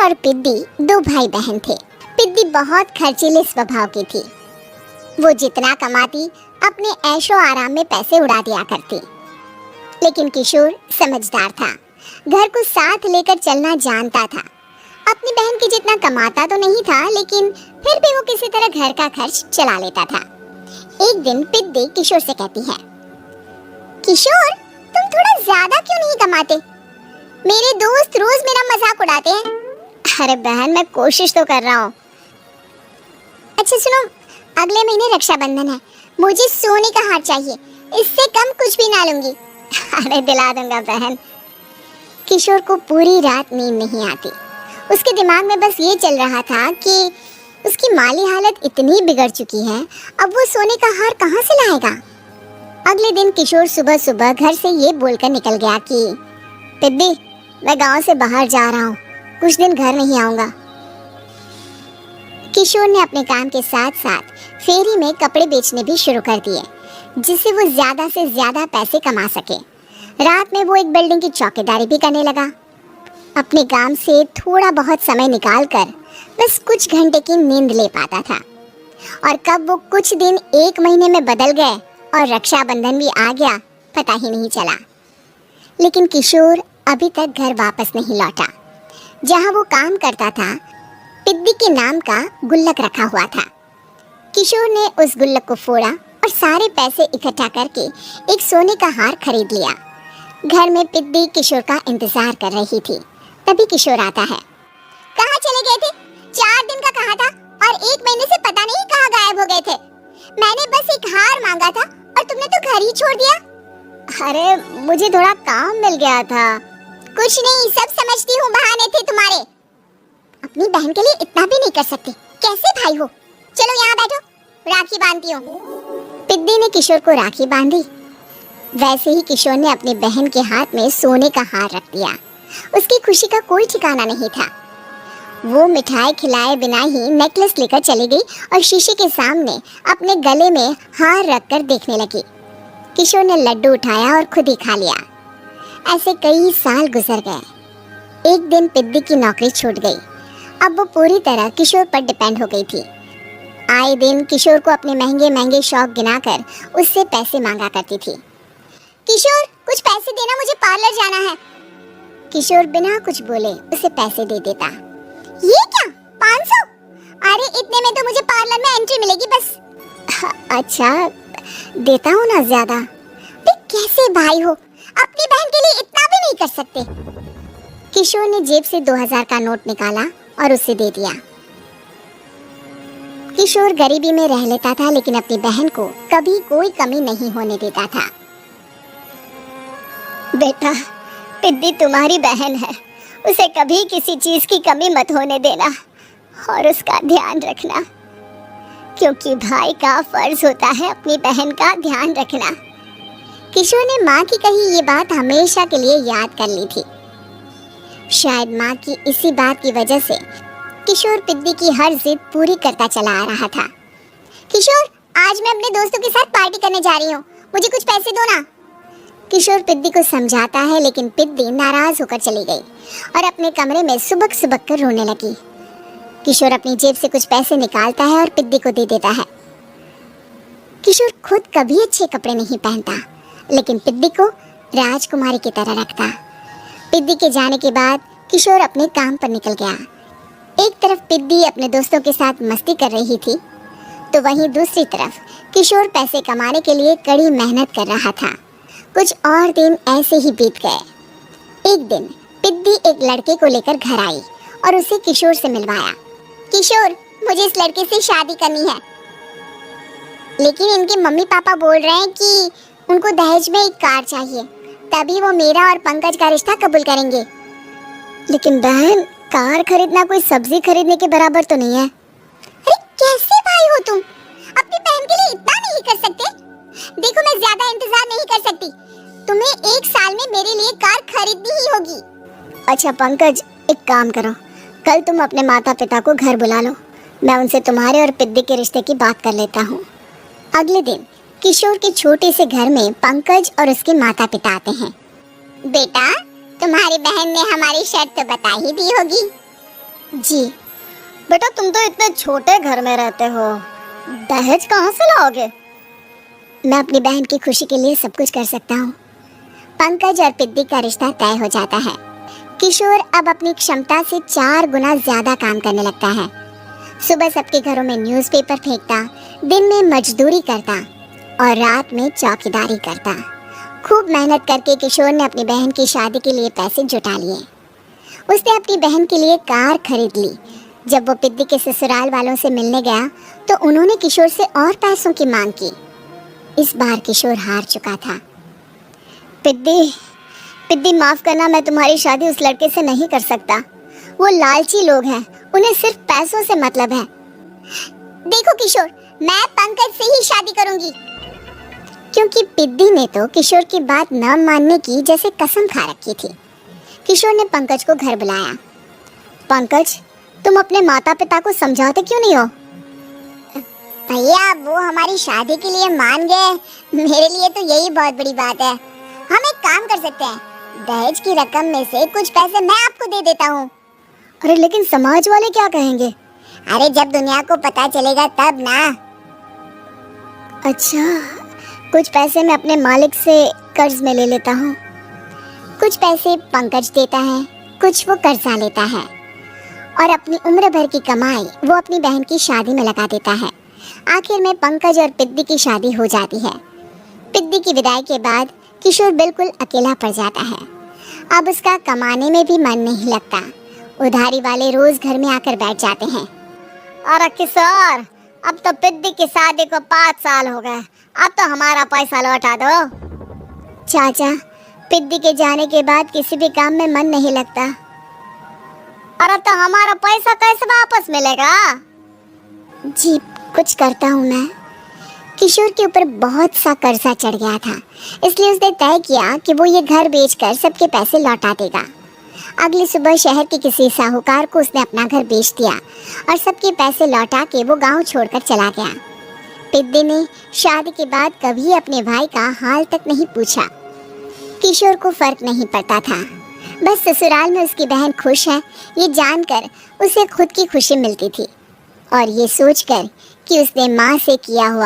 और पिद्दी दो भाई बहन थे। पिद्दी बहुत खर्चीले स्वभाव की थी। वो जितना कमाती अपने ऐशो आराम में पैसे उड़ा दिया करती। लेकिन किशोर समझदार था, घर को साथ लेकर चलना जानता था। अपनी बहन के जितना कमाता तो नहीं था, लेकिन फिर भी वो किसी तरह घर का खर्च चला लेता था। एक दिन पिद्दी किशोर से कहती है, किशोर तुम थोड़ा ज्यादा क्यों नहीं कमाते? मेरे दोस्त रोज मेरा मजाक उड़ाते हैं। अरे बहन, मैं कोशिश तो कर रहा हूँ। अच्छा सुनो, अगले महीने रक्षाबंधन है, मुझे सोने का हार चाहिए, इससे कम कुछ भी ना लूंगी। अरे दिला दूंगा बहन। किशोर को पूरी रात नींद नहीं आती। उसके दिमाग में बस ये चल रहा था कि उसकी माली हालत इतनी बिगड़ चुकी है, अब वो सोने का हार कहाँ से लाएगा। अगले दिन किशोर सुबह सुबह घर से ये बोलकर निकल गया कि पिद्दी, मैं गांव से बाहर जा रहा हूँ, कुछ दिन घर नहीं आऊंगा। किशोर ने अपने काम के साथ साथ फेरी में कपड़े बेचने भी शुरू कर दिए, जिससे वो ज्यादा से ज्यादा पैसे कमा सके। रात में वो एक बिल्डिंग की चौकीदारी भी करने लगा। अपने काम से थोड़ा बहुत समय निकालकर बस कुछ घंटे की नींद ले पाता था। और कब वो कुछ दिन एक महीने में बदल गए और रक्षाबंधन भी आ गया, पता ही नहीं चला। लेकिन किशोर अभी तक घर वापस नहीं लौटा। जहाँ वो काम करता था, पिद्दी के नाम का गुल्लक रखा हुआ था। किशोर ने उस गुल्लक को फोड़ा और सारे पैसे इकट्ठा करके एक सोने का हार खरीद लिया। घर में पिद्दी किशोर का इंतजार कर रही थी। तभी किशोर आता है। कहाँ चले गए थे? 4 दिन का कहा था और 1 महीने से पता नहीं कहाँ गायब हो गए थे। मैंने बस एक हार मांगा था और तुमने तो घर ही छोड़ दिया। अरे मुझे थोड़ा काम मिल गया था। कुछ नहीं, सब समझती हूँ, बहाने थे तुम्हारे। अपनी बहन के लिए इतना भी नहीं कर सकते, कैसे भाई हो? चलो यहाँ बैठो, राखी बांधती हूँ। पिद्दी ने किशोर को राखी बांधी। वैसे ही किशोर ने अपनी बहन के हाथ में सोने का हार रख दिया। उसकी खुशी का कोई ठिकाना नहीं था। वो मिठाई खिलाए बिना ही नेकलेस लेकर चली गई और शीशे के सामने अपने गले में हार रखकर देखने लगी। किशोर ने लड्डू उठाया और खुद ही खा लिया। ऐसे कई साल गुजर गए। एक दिन पिद्दी की नौकरी छूट गई। अब वो पूरी तरह किशोर पर डिपेंड हो गई थी। आए दिन किशोर को अपने महंगे महंगे शौक गिनाकर उससे पैसे मांगा करती थी। किशोर कुछ पैसे देना, मुझे पार्लर जाना है। किशोर बिना कुछ बोले उसे पैसे दे देता। ये क्या, 500? अरे इतने में तो मुझे पार्लर में एंट्री मिलेगी बस। अच्छा देता हूँ ना ज्यादा। कैसे भाई हो, अपनी बहन के लिए इतना भी नहीं कर सकते। किशोर ने जेब से 2000 का नोट निकाला और उसे दे दिया। किशोर गरीबी में रह लेता था, लेकिन अपनी बहन को कभी कोई कमी नहीं होने देता था। बेटा, पिद्दी तुम्हारी बहन है, उसे कभी किसी चीज की कमी मत होने देना और उसका ध्यान रखना, क्योंकि भाई का फर्ज होता है अपनी बहन का ध्यान रखना। किशोर ने माँ की कही ये बात हमेशा के लिए याद कर ली थी। शायद माँ की इसी बात की वजह से किशोर पिद्दी की हर जिद पूरी करता चला आ रहा था। किशोर, आज मैं अपने दोस्तों के साथ पार्टी करने जा रही हूँ, मुझे कुछ पैसे दो ना। किशोर पिद्दी को समझाता है, लेकिन पिद्दी नाराज होकर चली गई और अपने कमरे में सुबक सुबक कर रोने लगी। किशोर अपनी जेब से कुछ पैसे निकालता है और पिद्दी को दे देता है। किशोर खुद कभी अच्छे कपड़े नहीं पहनता, लेकिन पिद्दी को राजकुमारी की तरह रखता। पिद्दी के जाने के बाद किशोर अपने काम पर निकल गया। एक तरफ पिद्दी अपने दोस्तों के साथ मस्ती कर रही थी, तो वहीं दूसरी तरफ किशोर पैसे कमाने के लिए कड़ी मेहनत कर रहा था। कुछ और दिन ऐसे ही बीत गए। एक दिन पिद्दी एक लड़के को लेकर घर आई और उसे किशोर से मिलवाया। किशोर, मुझे इस लड़के से शादी करनी है, लेकिन इनके मम्मी पापा बोल रहे हैं कि उनको दहेज में एक कार चाहिए, तभी वो मेरा और पंकज का रिश्ता कबूल करेंगे। लेकिन बहन, कार खरीदना कोई सब्जी खरीदने के बराबर तो नहीं है। अरे कैसे भाई हो तुम, अपनी बहन के लिए इतना नहीं कर सकते? देखो, मैं ज्यादा इंतजार नहीं कर सकती, तुम्हें 1 साल में मेरे लिए कार खरीदनी ही होगी। अच्छा पंकज, एक काम करो, कल तुम अपने माता पिता को घर बुला लो, मैं उनसे तुम्हारे और पिद्दी के रिश्ते की बात कर लेता हूँ। अगले दिन किशोर के छोटे से घर में पंकज और उसके माता पिता आते हैं। बेटा, तुम्हारी बहन ने हमारी शर्त तो बता ही दी होगी। जी। बेटा तुम तो इतने छोटे घर में रहते हो, दहेज कहाँ से लाओगे? मैं अपनी बहन की खुशी के लिए सब कुछ कर सकता हूँ। पंकज और पिद्दी का रिश्ता तय हो जाता है। किशोर अब अपनी क्षमता से 4 गुना ज्यादा काम करने लगता है। सुबह सबके घरों में न्यूज़पेपर फेंकता, दिन में मजदूरी करता और रात में चौकीदारी करता। खूब मेहनत करके किशोर ने अपनी बहन की शादी के लिए पैसे जुटा लिए। उसने अपनी बहन के लिए कार खरीद ली। जब वो पिद्दी के ससुराल वालों से मिलने गया तो उन्होंने किशोर से और पैसों की मांग की। इस बार किशोर हार चुका था। पिद्दी माफ करना, मैं तुम्हारी शादी उस लड़के से नहीं कर सकता। वो लालची लोग हैं, उन्हें सिर्फ पैसों से मतलब है। देखो किशोर, मैं पंकज से ही शादी करूंगी। क्योंकि पिद्दी ने तो किशोर की बात न मानने की जैसे कसम खा रखी थी। किशोर ने पंकज को घर बुलाया। पंकज, तुम अपने माता पिता को समझाते क्यों नहीं हो? भैया, वो हमारी शादी के लिए मान गए। मेरे लिए तो यही बहुत बड़ी बात है। हम एक काम कर सकते हैं, दहेज की रकम में से कुछ पैसे मैं आपको दे देता हूँ। अरे लेकिन समाज वाले क्या कहेंगे? अरे जब दुनिया को पता चलेगा तब ना। अच्छा, कुछ पैसे मैं अपने मालिक से कर्ज में ले लेता हूँ। कुछ पैसे पंकज देता है, कुछ वो कर्जा लेता है और अपनी उम्र भर की कमाई वो अपनी बहन की शादी में लगा देता है। आखिर में पंकज और पिद्दी की शादी हो जाती है। पिद्दी की विदाई के बाद किशोर बिल्कुल अकेला पड़ जाता है। अब उसका कमाने में भी मन नहीं लगता। उधारी वाले रोज घर में आकर बैठ जाते हैं। अरे किशोर, अब तो पिद्दी की शादी को 5 साल हो गए, अब तो हमारा पैसा लौटा दो। चाचा, पिद्दी के जाने के बाद किसी भी काम में मन नहीं लगता। अरे तो हमारा पैसा कैसे वापस मिलेगा? जी, कुछ करता हूँ मैं। किशोर के ऊपर बहुत सा कर्जा चढ़ गया था, इसलिए उसने तय किया कि वो ये घर बेचकर सबके पैसे लौटा देगा। अगली सुबह शहर के किसी साहूकार को उसने अपना घर बेच दिया और सबके पैसे लौटा के वो गांव छोड़कर चला गया। पिद्दी ने शादी के बाद कभी अपने भाई का हाल तक नहीं पूछा। किशोर को फर्क नहीं पड़ता था, बस ससुराल में उसकी बहन खुश है ये जानकर उसे खुद की खुशी मिलती थी और ये सोचकर कि उसने माँ से किया हुआ